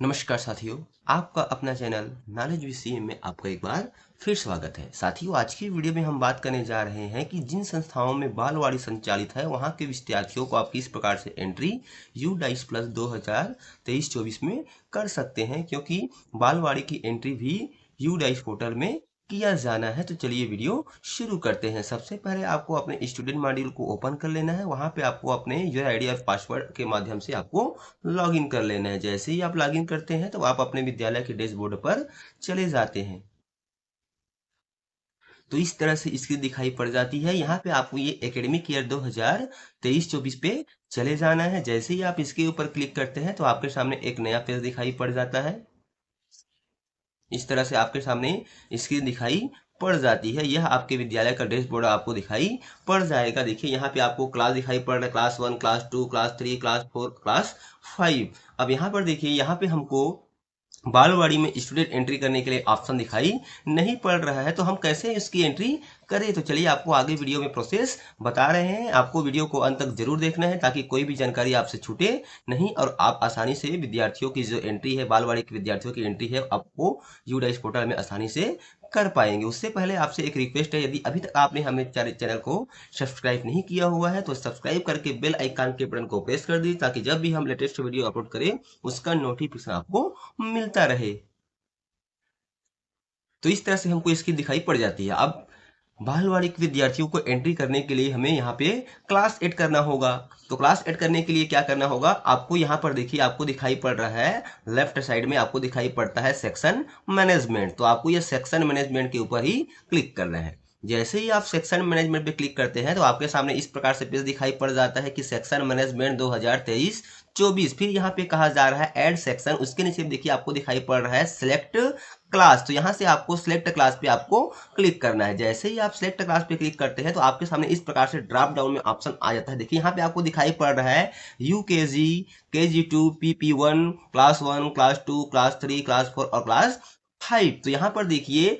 नमस्कार साथियों, आपका अपना चैनल नॉलेज विसीएम में आपका एक बार फिर स्वागत है। साथियों, आज की वीडियो में हम बात करने जा रहे हैं कि जिन संस्थाओं में बालवाड़ी संचालित है वहां के विद्यार्थियों को आप किस प्रकार से एंट्री यू डाइस प्लस 2023-24 में कर सकते हैं, क्योंकि बालवाड़ी की एंट्री भी यू डाइस पोर्टल में किया जाना है। तो चलिए वीडियो शुरू करते हैं। सबसे पहले आपको अपने स्टूडेंट मॉड्यूल को ओपन कर लेना है। वहां पे आपको अपने यूजर आईडी और पासवर्ड के माध्यम से आपको लॉगिन कर लेना है। जैसे ही आप लॉगिन करते हैं तो आप अपने विद्यालय के डैशबोर्ड पर चले जाते हैं। तो इस तरह से स्क्रीन दिखाई पड़ जाती है। यहाँ पे आपको ये एकेडमिक ईयर 2023-24 पे चले जाना है। जैसे ही आप इसके ऊपर क्लिक करते हैं तो आपके सामने एक नया पेज दिखाई पड़ जाता है। इस तरह से आपके सामने स्क्रीन दिखाई पड़ जाती है। यह आपके विद्यालय का डैशबोर्ड आपको दिखाई पड़ जाएगा। देखिए यहाँ पे आपको क्लास दिखाई पड़ रहा है, class 1, class 2, class 3, class 4, class 5। अब यहाँ पर देखिए, यहाँ पे हमको बालवाड़ी में स्टूडेंट एंट्री करने के लिए ऑप्शन दिखाई नहीं पड़ रहा है। तो हम कैसे इसकी एंट्री करें, तो चलिए आपको आगे वीडियो में प्रोसेस बता रहे हैं। आपको वीडियो को अंत तक जरूर देखना है ताकि कोई भी जानकारी आपसे छूटे नहीं और आप आसानी से विद्यार्थियों की जो एंट्री है, बालवाड़ी के विद्यार्थियों की एंट्री है, आपको यूडाइस पोर्टल में आसानी से कर पाएंगे। उससे पहले आपसे एक रिक्वेस्ट है, यदि अभी तक आपने हमें चैनल को सब्सक्राइब नहीं किया हुआ है तो सब्सक्राइब करके बेल आइकन के बटन को प्रेस कर दीजिए, ताकि जब भी हम लेटेस्ट वीडियो अपलोड करें उसका नोटिफिकेशन आपको मिलता रहे। तो इस तरह से हमको इसकी दिखाई पड़ जाती है। अब बालवाड़ी के विद्यार्थियों को एंट्री करने के लिए हमें यहाँ पे क्लास ऐड करना होगा। तो क्लास ऐड करने के लिए क्या करना होगा, आपको यहाँ पर देखिए, आपको दिखाई पड़ रहा है लेफ्ट साइड में, आपको दिखाई पड़ता है सेक्शन मैनेजमेंट। तो आपको ये सेक्शन मैनेजमेंट के ऊपर ही क्लिक करना है। जैसे ही आप सेक्शन मैनेजमेंट पे क्लिक करते हैं तो आपके सामने इस प्रकार से पेज दिखाई पड़ जाता है कि सेक्शन मैनेजमेंट 2023-24। फिर यहाँ पे कहा जा रहा है ऐड सेक्शन। उसके नीचे देखिए आपको दिखाई पड़ रहा है सिलेक्ट क्लास। तो यहाँ से आपको सिलेक्ट क्लास पे आपको क्लिक करना है। जैसे ही आप सिलेक्ट क्लास पे क्लिक करते हैं तो आपके सामने इस प्रकार से ड्रॉप डाउन में ऑप्शन आ जाता है। देखिए यहाँ पे आपको दिखाई पड़ रहा है UKG, KG2, PP1, class 1, class 2, class 3, class 4 और क्लास 5। तो यहाँ पर देखिए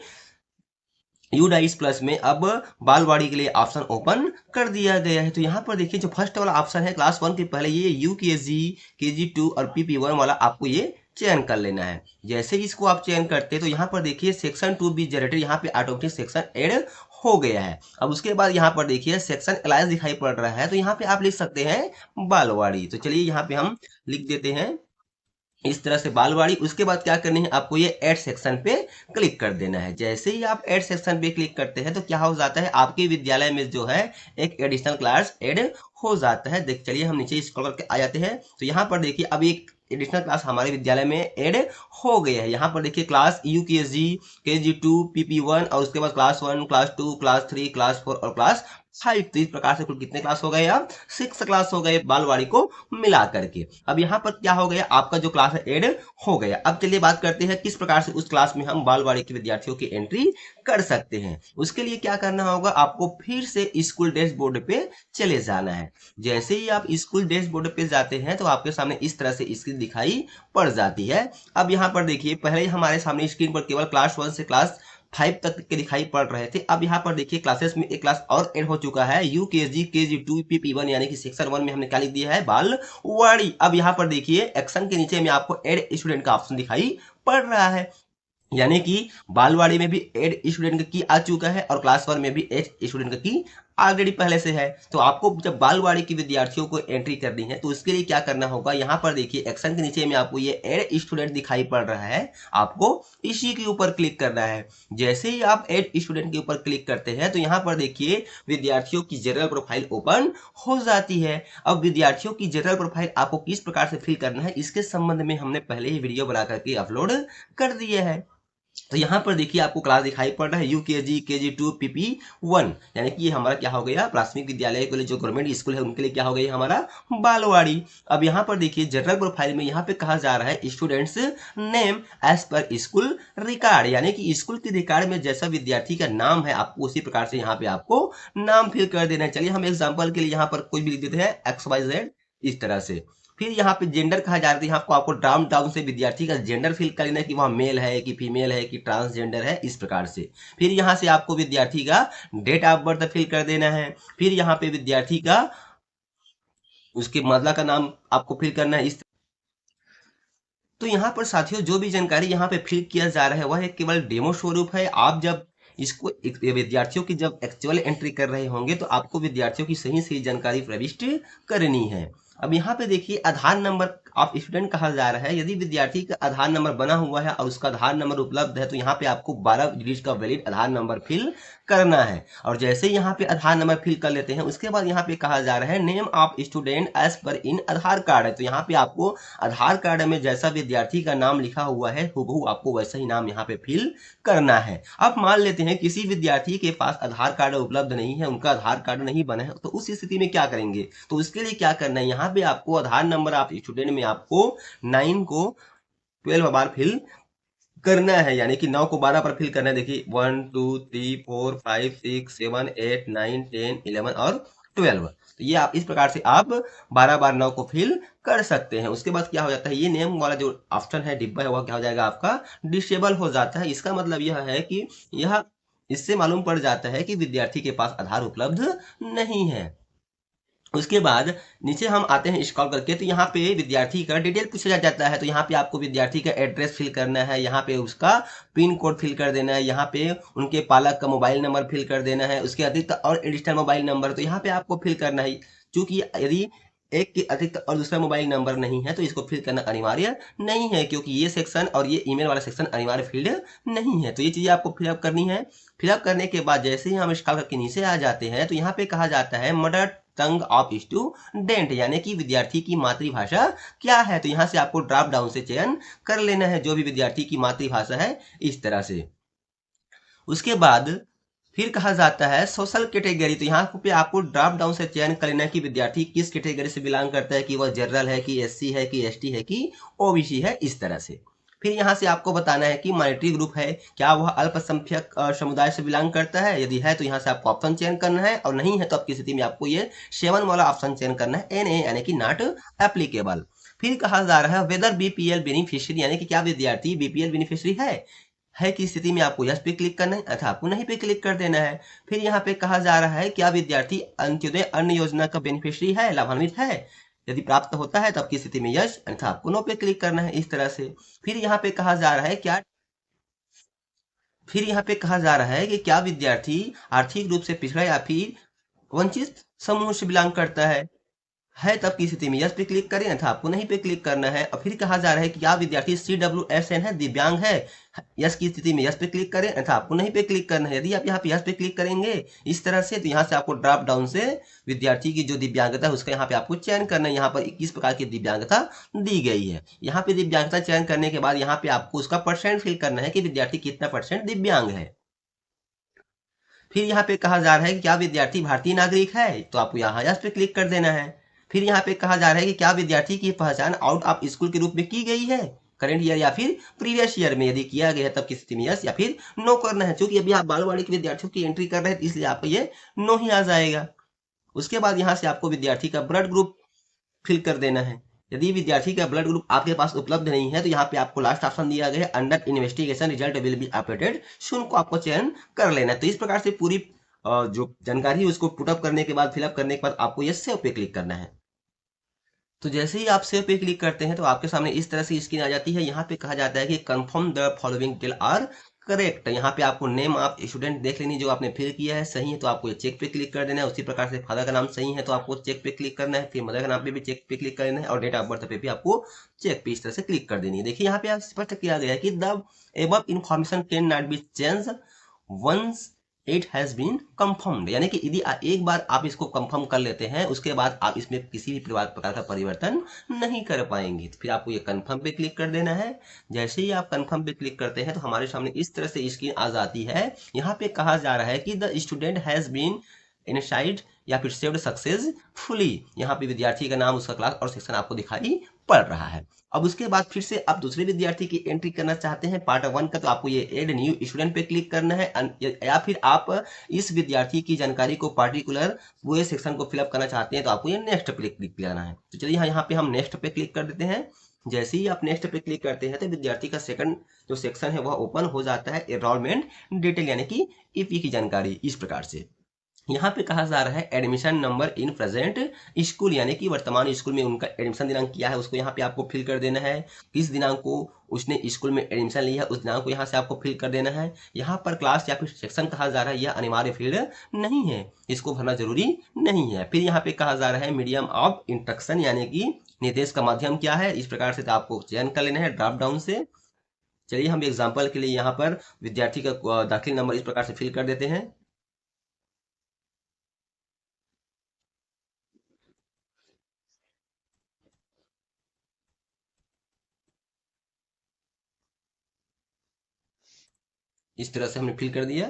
यूडाइस प्लस में अब बालवाड़ी के लिए ऑप्शन ओपन कर दिया गया है। तो यहाँ पर देखिए जो फर्स्ट वाला ऑप्शन है क्लास 1 के पहले ये यूकेजी, KG2 और PP1 वाला आपको ये चयन कर लेना है। जैसे ही इसको आप चयन करते हैं तो यहाँ पर देखिए सेक्शन 2 बी जनरेटर, यहाँ पे ऑटोमेटिक सेक्शन ऐड हो गया है। अब उसके बाद यहाँ पर देखिए सेक्शन अलायंस दिखाई पड़ रहा है, तो यहाँ पे आप लिख सकते हैं बालवाड़ी। तो चलिए यहाँ पे हम लिख देते हैं इस तरह से बालवाड़ी। उसके बाद क्या करनी है, आपको ये ऐड सेक्शन पे क्लिक कर देना है। जैसे ही आप ऐड सेक्शन पे क्लिक करते हैं तो क्या हो जाता है, आपके विद्यालय में जो है एक एडिशनल क्लास ऐड हो जाता है। देख चलिए हम नीचे स्क्रॉल करके आ जाते हैं तो यहाँ पर देखिए अब एक एडिशनल क्लास हमारे विद्यालय में ऐड हो गया है। यहाँ पर देखिए क्लास यूकेजी, KG2, PP1 और उसके बाद क्लास 1, क्लास 2, क्लास 3, क्लास 4 और क्लास 5। तो इस प्रकार से कुल कितने क्लास हो गए, अब 6 क्लास हो गए बालवाड़ी को मिला करके। अब यहाँ पर क्या हो गया, आपका जो क्लास है ऐड हो गया। अब चलिए बात करते हैं किस प्रकार से उस क्लास में हम बालवाड़ी के विद्यार्थियों की एंट्री कर सकते हैं। उसके लिए क्या करना होगा, आपको फिर से स्कूल डैशबोर्ड पे चले जाना है। जैसे ही आप स्कूल डैशबोर्ड पे जाते हैं तो आपके सामने इस तरह से स्क्रीन दिखाई पड़ जाती है। अब यहाँ पर देखिए पहले हमारे सामने स्क्रीन पर केवल क्लास 1 से क्लास 5 तक के दिखाई पड़ रहे थे। अब यहाँ पर देखिए क्लासेस में एक क्लास और ऐड हो चुका है, यूकेजी, KG2, PP1, यानी कि सेक्शन 1 में हमने क्या लिख दिया है, बालवाड़ी। अब यहाँ पर देखिए एक्शन के नीचे में आपको ऐड स्टूडेंट का ऑप्शन दिखाई पड़ रहा है, यानी कि बालवाड़ी में भी एड स्टूडेंट का की आ चुका है और क्लास 1 में भी एड स्टूडेंट का की ऑलरेडी पहले से है। तो आपको जब बालवाड़ी के विद्यार्थियों को एंट्री करनी है तो उसके लिए क्या करना होगा, यहाँ पर देखिए एक्शन के नीचे में आपको ये एड स्टूडेंट दिखाई पड़ रहा है, आपको इसी के ऊपर क्लिक करना है। जैसे ही आप एड स्टूडेंट के ऊपर क्लिक करते हैं तो यहाँ पर देखिए विद्यार्थियों की जनरल प्रोफाइल ओपन हो जाती है। अब विद्यार्थियों की जनरल प्रोफाइल आपको किस प्रकार से फिल करना है इसके संबंध में हमने पहले ही वीडियो बना करके अपलोड कर दिया है। तो यहाँ पर देखिए आपको क्लास दिखाई पड़ रहा है यूकेजी, KG2, PP1, यानी कि ये हमारा क्या हो गया, प्राथमिक विद्यालय के लिए जो गवर्नमेंट स्कूल है उनके लिए क्या हो गया हमारा बालवाड़ी। अब यहाँ पर देखिए जनरल प्रोफाइल में यहाँ पे कहा जा रहा है students name as per school record, यानी कि स्कूल के रिकॉर्ड में जैसा विद्यार्थी का नाम है आपको उसी प्रकार से यहाँ पे आपको नाम फिल कर देना है। चलिए हम एग्जाम्पल के लिए यहाँ पर कोई भी लिख देते हैं XYZ इस तरह से। फिर यहाँ पे जेंडर कहा जा रहा है, यहाँ आपको ड्राम डाउन से विद्यार्थी का जेंडर फिल कर लेना है कि वह मेल है कि फीमेल है कि ट्रांसजेंडर है, इस प्रकार से। फिर यहाँ से आपको विद्यार्थी का डेट ऑफ बर्थ फिल कर देना है। फिर यहाँ पे विद्यार्थी का उसके माता का नाम आपको फिल करना है। इस तो यहाँ पर साथियों जो भी जानकारी यहाँ पे फिल किया जा रहा है वह एक केवल डेमो स्वरूप है। आप जब इसको विद्यार्थियों की जब एक्चुअल एंट्री कर रहे होंगे तो आपको विद्यार्थियों की सही सही जानकारी प्रविष्ट करनी है। अब यहाँ पे देखिए आधार नंबर ऑफ स्टूडेंट कहा जा रहा है। यदि विद्यार्थी का आधार नंबर बना हुआ है और उसका आधार नंबर उपलब्ध है तो यहाँ पे आपको 12 डिजिट का वैलिड आधार नंबर फिल करना है। और जैसे ही यहाँ पे आधार नंबर फिल कर लेते हैं उसके बाद यहाँ पे कहा जा रहा है name of student as per in Aadhaar card है। तो यहाँ पे आपको आधार कार्ड में जैसा विद्यार्थी का नाम लिखा हुआ है हूबहू आपको वैसा ही नाम यहाँ पे फिल करना है। अब मान लेते हैं किसी विद्यार्थी के पास आधार कार्ड उपलब्ध नहीं है, उनका आधार कार्ड नहीं बना है, तो उस स्थिति में क्या करेंगे? तो उसके लिए क्या करना है, यहाँ पे आपको आधार नंबर ऑफ स्टूडेंट में आपको 9 को 12 बार फिल करना है, यानी कि 9 को 12 पर फिल करना है। देखिए 1 2 3 4 5 6 7 8 9 10 11 और 12। तो ये आप इस प्रकार से आप 12 बार 9 को फिल कर सकते हैं। उसके बाद क्या हो जाता है, ये नेम वाला जो ऑप्शन है डिब्बा है वह क्या हो जाएगा आपका डिसेबल हो जाता है। इसका मतलब यह है कि यह इससे मालूम पड़ जाता है कि विद्यार्थी के पास आधार उपलब्ध नहीं है। उसके बाद नीचे हम आते हैं स्क्रॉल करके, तो यहाँ पे विद्यार्थी का डिटेल पूछा जाता है। तो यहाँ पे आपको विद्यार्थी का एड्रेस फिल करना है, यहाँ पे उसका पिन कोड फिल कर देना है, यहाँ पे उनके पालक का मोबाइल नंबर फिल कर देना है, उसके अतिरिक्त और एडिशनल मोबाइल नंबर तो यहाँ पे आपको फिल करना है। चूंकि यदि एक के अतिरिक्त और दूसरा मोबाइल नंबर नहीं है तो इसको फिल करना अनिवार्य नहीं है, क्योंकि ये सेक्शन और ये ईमेल वाला सेक्शन अनिवार्य फील्ड नहीं है। तो ये चीजें आपको फिलअप करनी है। फिलअप करने के बाद जैसे ही हम स्क्रॉल करके नीचे आ जाते हैं तो यहाँ पे कहा जाता है मदर टंग ऑफ स्टूडेंट, यानी कि विद्यार्थी की मातृभाषा क्या है। तो यहाँ से आपको ड्रॉप डाउन से चयन कर लेना है जो भी विद्यार्थी की मातृभाषा है, इस तरह से। उसके बाद फिर कहा जाता है सोशल कैटेगरी, तो यहाँ पे आपको ड्रॉप डाउन से चयन कर लेना है कि विद्यार्थी किस कैटेगरी से बिलोंग करता है, कि वह जनरल है, कि एससी है, कि एसटी है, कि ओबीसी है, इस तरह से। फिर यहाँ से आपको बताना है कि माइनॉरिटी ग्रुप है, क्या वह अल्पसंख्यक समुदाय से बिलोंग करता है। यदि है तो यहाँ से आपको ऑप्शन चयन करना है, और नहीं है तो आपकी स्थिति में आपको ये 7 वाला ऑप्शन चयन करना है, NA यानी कि नॉट एप्लीकेबल। फिर कहा जा रहा है वेदर बीपीएल बेनिफिशियरी, यानी कि क्या विद्यार्थी बीपीएल बेनिफिशियरी है की स्थिति में आपको यस पे क्लिक करना है अथवा आपको नहीं पे क्लिक कर देना है। फिर यहाँ पे कहा जा रहा है क्या विद्यार्थी अंत्योदय अन्न योजना का बेनिफिशियरी है, लाभान्वित है। यदि प्राप्त होता है तो आपकी स्थिति में यस अथवा आपको नो पे क्लिक करना है, इस तरह से। फिर यहाँ पे कहा जा रहा है कि क्या विद्यार्थी आर्थिक रूप से पिछड़ा या फिर वंचित समूह से बिलोंग करता है तब की स्थिति में यस पे क्लिक करें अथवा आपको नहीं पे क्लिक करना है। और फिर कहा जा रहा है कि क्या विद्यार्थी CWSN है, दिव्यांग है, यस की स्थिति में यस पे क्लिक करें अथवा आपको नहीं पे क्लिक करना है। यदि आप यहाँ पे यस पे क्लिक करेंगे इस तरह से तो यहाँ से आपको ड्रॉप डाउन से विद्यार्थी की जो दिव्यांगता है उसका यहाँ पे आपको चयन करना है। यहाँ पर 21 प्रकार की दिव्यांगता दी गई है। यहाँ पे दिव्यांगता चयन करने के बाद यहाँ पे आपको उसका परसेंट फिल करना है कि विद्यार्थी कितना % दिव्यांग है। फिर यहाँ पे कहा जा रहा है कि क्या विद्यार्थी भारतीय नागरिक है, तो आपको यहाँ यस पे क्लिक कर देना है। फिर यहाँ पे कहा जा रहा है कि क्या विद्यार्थी की पहचान आउट ऑफ स्कूल के रूप में की गई है, करंट ईयर या फिर प्रीवियस ईयर में। यदि किया गया है तब की स्थिति में यस या फिर नो करना है। क्योंकि अभी आप बालवाड़ी के विद्यार्थियों की एंट्री कर रहे हैं इसलिए आपको ये नो ही आ जाएगा। उसके बाद यहाँ से आपको विद्यार्थी का ब्लड ग्रुप फिल कर देना है। यदि विद्यार्थी का ब्लड ग्रुप आपके पास उपलब्ध नहीं है तो यहाँ पे आपको लास्ट ऑप्शन दिया गया है under investigation, result will be updated soon को आपको चयन कर लेना है। तो इस प्रकार से पूरी जो जानकारी है उसको पुटअप करने के बाद फिलअप करने के बाद आपको ये सेव पे क्लिक करना है। तो जैसे ही आप सेव पे क्लिक करते हैं तो आपके सामने इस तरह से स्क्रीन आ जाती है। यहाँ पे कहा जाता है कि confirm the following detail are correct. यहाँ पे आपको नेम ऑफ स्टूडेंट देख लेनी, जो आपने फिल किया है सही है तो आपको ये चेक पे क्लिक कर देना है। उसी प्रकार से फादर का नाम सही है तो आपको चेक पे क्लिक करना है। फिर मदर का नाम पे भी चेक पे क्लिक करना है और डेट ऑफ बर्थ पे भी आपको चेक पे इस तरह से क्लिक कर देनी है। देखिए यहाँ पे आप स्पष्ट किया गया है कि the above information can not be change once it has been confirmed, यानी कि यदि एक बार आप इसको कंफर्म कर लेते हैं उसके बाद आप इसमें किसी भी प्रकार का परिवर्तन नहीं कर पाएंगे। तो फिर आपको ये कंफर्म पे क्लिक कर देना है। जैसे ही आप कंफर्म पे क्लिक करते हैं तो हमारे सामने इस तरह से स्क्रीन आ जाती है। यहाँ पे कहा जा रहा है कि the student has been initiated या फिर सेव्ड सक्सेसफुली। यहाँ पे विद्यार्थी का नाम, उसका क्लास और सेक्शन आपको दिखाई पड़ रहा है। अब उसके बाद फिर से आप दूसरे विद्यार्थी की एंट्री करना चाहते हैं पार्ट 1 का, तो आपको ये ऐड न्यू स्टूडेंट पे क्लिक करना है, या फिर आप इस विद्यार्थी की जानकारी को पार्टिकुलर पूरे सेक्शन को फिलअप करना चाहते हैं तो आपको ये नेक्स्ट पे क्लिक करना है। तो चलिए यहाँ पे हम नेक्स्ट पे क्लिक कर देते हैं। जैसे ही आप नेक्स्ट पे क्लिक करते हैं तो विद्यार्थी का सेकंड जो सेक्शन है वह ओपन हो जाता है, एनरोलमेंट डिटेल यानी कि ईपी की जानकारी, इस प्रकार से। यहाँ पे कहा जा रहा है admission number in present school, यानी कि वर्तमान स्कूल में उनका एडमिशन दिनांक क्या है उसको यहाँ पे आपको फिल कर देना है। किस दिनांक को उसने स्कूल में एडमिशन लिया है उस दिनांक को यहाँ से आपको फिल कर देना है। यहाँ पर क्लास या फिर सेक्शन कहा जा रहा है, यह अनिवार्य फील्ड नहीं है, इसको भरना जरूरी नहीं है। फिर यहाँ पे कहा जा रहा है मीडियम ऑफ इंस्ट्रक्शन, यानी कि निर्देश का माध्यम क्या है, इस प्रकार से तो आपको चयन कर लेना है ड्रॉप डाउन से। चलिए हम एग्जाम्पल के लिए यहाँ पर विद्यार्थी का दाखिल नंबर इस प्रकार से फिल कर देते हैं। इस तरह से हमने फिल कर दिया।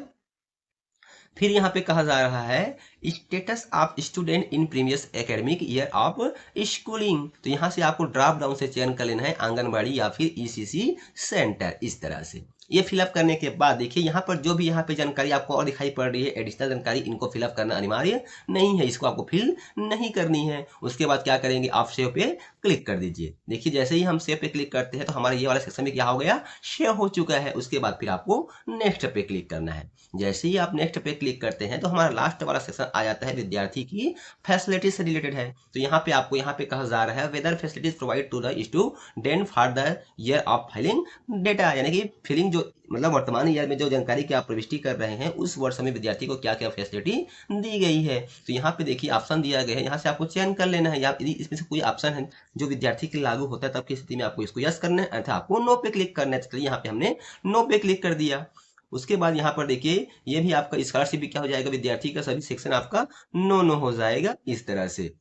फिर यहाँ पे कहा जा रहा है status of student in previous academic year of schooling, तो यहाँ से आपको ड्रॉप डाउन से चयन कर लेना है आंगनबाड़ी या फिर ईसीसी सेंटर। इस तरह से ये फिलअप करने के बाद देखिए यहाँ पर जो भी यहाँ पे जानकारी आपको और दिखाई पड़ रही है एडिशनल जानकारी, इनको फिलअप करना अनिवार्य नहीं है, इसको आपको फिल नहीं करनी है। उसके बाद क्या करेंगे, आप सेव पे क्लिक कर दीजिए। देखिए जैसे ही हम सेव पे क्लिक करते हैं तो हमारा ये वाला सेक्शन भी क्या हो गया, सेव हो चुका है। उसके बाद फिर आपको नेक्स्ट पे क्लिक करना है। जैसे ही आप नेक्स्ट पे क्लिक करते हैं तो हमारा लास्ट वाला सेक्शन आ जाता है विद्यार्थी की फैसिलिटी से रिलेटेड है। तो यहाँ पे आपको यहाँ पे कहा जा रहा है whether facilities provide to the student for the year of filing data, यानी कि फिलिंग जो मतलब वर्तमान ईयर में जो जानकारी की आप प्रविष्टि कर रहे हैं उस वर्ष में विद्यार्थी को क्या क्या फैसिलिटी दी गई है। तो यहाँ पे देखिए ऑप्शन दिया गया है, यहाँ से आपको चयन कर लेना है। या यदि इसमें से कोई ऑप्शन है जो विद्यार्थी के लागू होता है तब की स्थिति में आपको इसको यस करना है, अर्थात आपको नो पे क्लिक करना है। तो यहाँ पे हमने नो पे क्लिक कर दिया। उसके बाद यहाँ पर देखिए ये भी आपका स्कॉलरशिप भी क्या हो जाएगा, विद्यार्थी का सभी सेक्शन आपका नो नो हो जाएगा इस तरह से।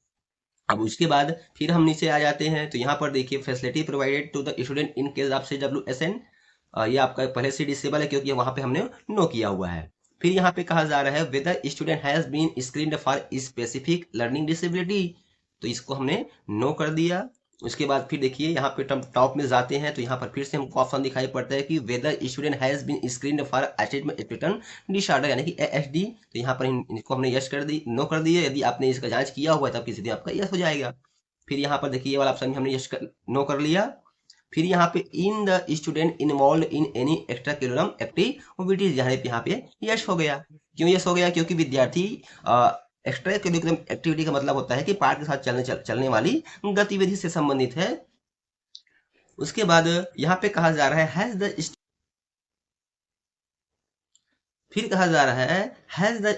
अब उसके बाद फिर हम नीचे आ जाते हैं तो यहाँ पर देखिए facility provided to the student in case of CWSN, ये आपका पहले से डिसेबल है क्योंकि वहां पे हमने नो किया हुआ है। फिर यहाँ पे कहा जा रहा है whether student has been screened for specific learning disability, तो इसको हमने नो कर दिया। उसके बाद फिर देखिए यहाँ पे टॉप में जाते हैं तो यहाँ पर फिर से हमको ऑप्शन दिखाई पड़ता है कि whether student has been screened for autism spectrum disorder, यानी कि ASD, तो यहाँ पर इनको हमने यस कर दी, नो कर दिया। यदि आपने इसका जांच किया हुआ है तब किसी दिन आपका यस हो जाएगा। फिर यहाँ पर देखिए ये वाला ऑप्शन हमने नो कर लिया। फिर यहाँ पे in the student involve in any extra curriculum activities, यहाँ पे यश हो गया। क्यों यश हो गया, क्योंकि विद्यार्थी एक्स्ट्रा करिकुलम एक्टिविटी का मतलब होता है कि पाठ के साथ चलने वाली गतिविधि से संबंधित है। उसके बाद यहाँ पे कहा जा रहा है फिर कहा जा रहा has the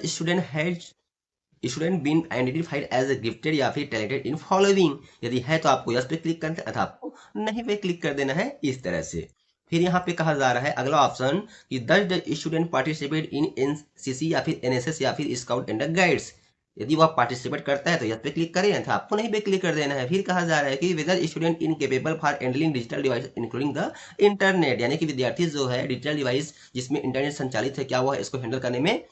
student been identified as a gifted या फिर टैलेंटेड इन फॉलोइंग, यदि है तो आपको यस पे क्लिक करना है अथवा आपको नहीं पे क्लिक कर देना है इस तरह से। फिर यहाँ पे कहा जा रहा है अगला ऑप्शन कि does the student participate in NCC या फिर NSS या फिर स्काउट एंड गाइड्स, यदि वो पार्टिसिपेट करता है तो यस पे क्लिक करें अथवा आपको नहीं पे क्लिक कर देना है। फिर कहा जा रहा है कि whether student incapable for handling digital device including the internet, यानी कि विद्यार्थी जो है डिजिटल डिवाइस जिसमें इंटरनेट संचालित है क्या हुआ है इसको हैंडल करने में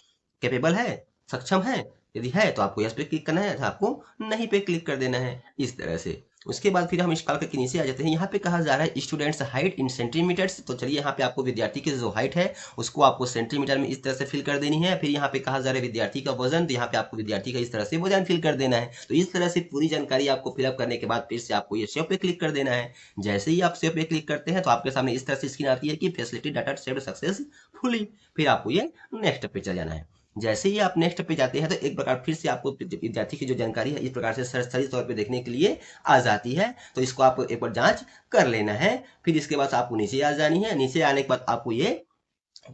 कैपेबल है, सक्षम है। यदि है तो आपको यस पे क्लिक करना है अथवा आपको नहीं पे क्लिक कर देना है इस तरह से। उसके बाद फिर हम स्क्रॉल करके नीचे आ जाते हैं। यहाँ पे कहा जा रहा है स्टूडेंट्स हाइट इन सेंटीमीटर्स, तो चलिए यहाँ पे आपको विद्यार्थी की जो हाइट है उसको आपको सेंटीमीटर में इस तरह से फिल कर देनी है। फिर यहाँ पे कहा जा रहा है विद्यार्थी का वजन, तो यहाँ पे आपको विद्यार्थी का इस तरह से वजन फिल कर देना है। तो इस तरह से पूरी जानकारी आपको फिलअप करने के बाद फिर से आपको ये सेव पे क्लिक कर देना है। जैसे ही आप सेव पे क्लिक करते हैं तो आपके सामने इस तरह से स्क्रीन आती है कि फैसिलिटी डाटा सेव्ड सक्सेसफुली, फिर आपको ये नेक्स्ट पे चल जाना है। जैसे ही आप नेक्स्ट पे जाते हैं तो एक प्रकार फिर से आपको विद्यार्थी की जो जानकारी है इस प्रकार से सरसरी तौर पे देखने के लिए आ जाती है, तो इसको आप एक बार जांच कर लेना है। फिर इसके बाद आपको नीचे आ जानी है। नीचे आने के बाद आपको ये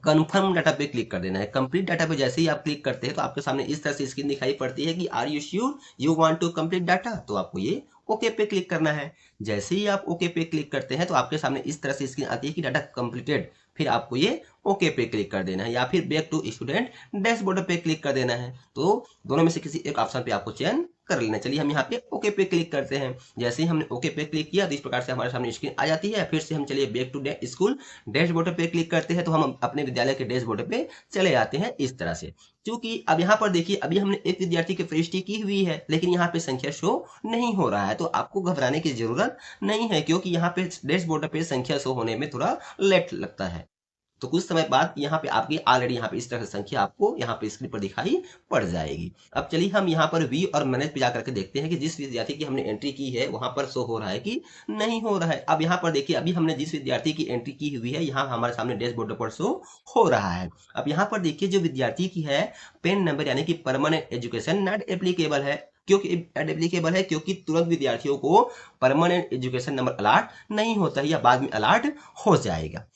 कंफर्म डाटा पे क्लिक कर देना है। कंप्लीट डाटा पे जैसे ही आप क्लिक करते हैं तो आपके सामने इस तरह से स्क्रीन दिखाई पड़ती है कि are you sure you want to complete data, तो आपको ये ओके पे क्लिक करना है। जैसे ही आप ओके पे क्लिक करते हैं तो आपके सामने इस तरह से स्क्रीन आती है कि डाटा कंप्लीटेड, फिर आपको ये ओके पे क्लिक कर देना है या फिर बैक टू स्टूडेंट डैशबोर्ड पे क्लिक कर देना है। तो दोनों में से किसी एक ऑप्शन पे आपको चयन कर लेना। चलिए हम यहाँ पे ओके पे क्लिक करते हैं। जैसे ही हमने ओके पे क्लिक किया तो इस प्रकार से हमारे सामने स्क्रीन आ जाती है। फिर से हम चलिए बैक टू स्कूल डैशबोर्ड पे क्लिक करते हैं तो हम अपने विद्यालय के डैशबोर्ड पे चले जाते हैं इस तरह से। क्योंकि अब यहाँ पर देखिए अभी हमने एक विद्यार्थी की प्रविष्टि की हुई है लेकिन यहाँ पे संख्या शो नहीं हो रहा है, तो आपको घबराने की जरूरत नहीं है क्योंकि यहाँ पे डैशबोर्ड पे संख्या शो होने में थोड़ा लेट लगता है। तो कुछ समय बाद यहाँ पे आपकी ऑलरेडी यहाँ पे इस तरह से संख्या आपको यहाँ पे स्क्रीन पर दिखाई पड़ जाएगी। अब चलिए हम यहाँ पर वी और मैनेज पे जाकर के देखते हैं कि जिस विद्यार्थी की हमने एंट्री की है वहां पर शो हो रहा है कि नहीं हो रहा है। अब यहाँ पर देखिए अभी हमने जिस विद्यार्थी की एंट्री की हुई है यहाँ हमारे सामने डैशबोर्ड पर शो हो रहा है। अब यहाँ पर देखिए जो विद्यार्थी की है पेन नंबर यानी कि परमानेंट एजुकेशन नॉट एप्लीकेबल है। क्योंकि एप्लीकेबल है क्योंकि तुरंत विद्यार्थियों को परमानेंट एजुकेशन नंबर अलाट नहीं होता है या बाद में अलाट हो जाएगा।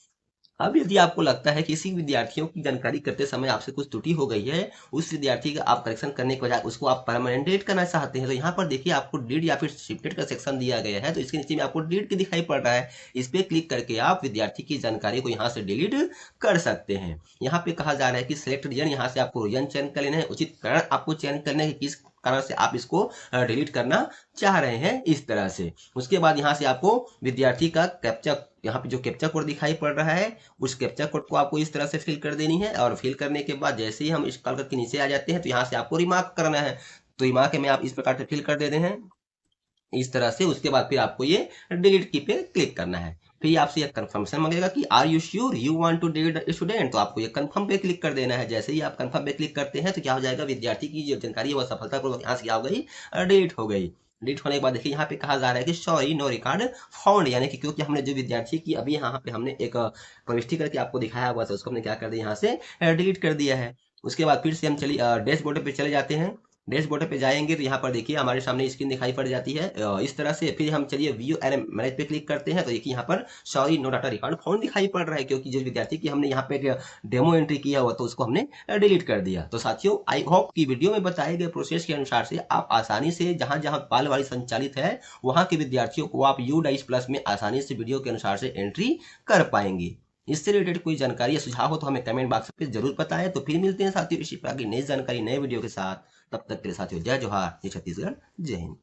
अब यदि आपको लगता है कि किसी विद्यार्थियों की जानकारी करते समय आपसे कुछ त्रुटि हो गई है, उस विद्यार्थी का आप करेक्शन करने के बजाय उसको आप परमानेंट डिलीट करना चाहते हैं, तो यहाँ पर देखिए आपको डिलीट या फिर शिफ्टेड का सेक्शन दिया गया है। तो इसके नीचे में आपको डिलीट की दिखाई पड़ रहा है, इस पे क्लिक करके आप विद्यार्थी की जानकारी को यहाँ से डिलीट कर सकते हैं। यहाँ पे कहा जा रहा है कि सिलेक्ट रीजन, यहाँ से आपको रीजन चयन कर लेना है, उचित कारण आपको चयन करना है कि किस कारण से आप इसको डिलीट करना चाह रहे हैं इस तरह से। उसके बाद यहाँ से आपको विद्यार्थी का कैप्चा, यहाँ पे जो कैप्चा कोड दिखाई पड़ रहा है उस कैप्चा कोड को आपको इस तरह से फिल कर देनी है। और फिल करने के बाद जैसे ही हम इस कॉल करके नीचे आ जाते हैं तो यहाँ से आपको रिमार्क करना है। तो रिमार्क में आप इस प्रकार से फिल कर देते हैं इस तरह से। उसके बाद फिर आपको ये डिलीट की पे क्लिक करना है। फिर आपसे एक कंफर्मेशन मांगेगा कि are you sure you want to delete student, तो आपको ये कंफर्म पे क्लिक कर देना है। जैसे ही आप कंफर्म पे क्लिक करते हैं तो क्या हो जाएगा, विद्यार्थी की जो जानकारी है वह सफलतापूर्वक यहाँ से क्या हो गई, डिलीट हो गई। डिलीट होने के बाद देखिए यहाँ पे कहा जा रहा है कि सॉरी नो रिकॉर्ड फाउंड, यानी कि क्योंकि हमने जो विद्यार्थी की अभी यहाँ पे हमने एक प्रविष्टि करके आपको दिखाया हुआ था उसको हमने क्या कर दिया, यहाँ से डिलीट कर दिया है। उसके बाद फिर से हम चलिए डैशबोर्ड पे चले जाते हैं। डैशबोर्ड पे जाएंगे तो यहाँ पर देखिए हमारे सामने स्क्रीन दिखाई पड़ जाती है इस तरह से। फिर हम चलिए व्यू एंड मैनेज पे क्लिक करते हैं तो देखिए यहाँ पर sorry no data record found दिखाई पड़ रहा है, क्योंकि जिस विद्यार्थी की हमने यहाँ पे डेमो एंट्री किया हुआ तो उसको हमने डिलीट कर दिया। तो साथियों आई होप कि वीडियो में बताए गए प्रोसेस के अनुसार से आप आसानी से जहाँ जहाँ बालवाड़ी संचालित है वहाँ के विद्यार्थियों को आप U-DICE+ में आसानी से वीडियो के अनुसार से एंट्री कर पाएंगे। इससे रिलेटेड कोई जानकारी या सुझाव हो तो हमें कमेंट बॉक्स पे जरूर बताएं। तो फिर मिलते हैं साथियों इसी प्रकार की नई जानकारी नए वीडियो के साथ। तब तक के लिए साथियों जय जोहार, जय छत्तीसगढ़, जय हिंद।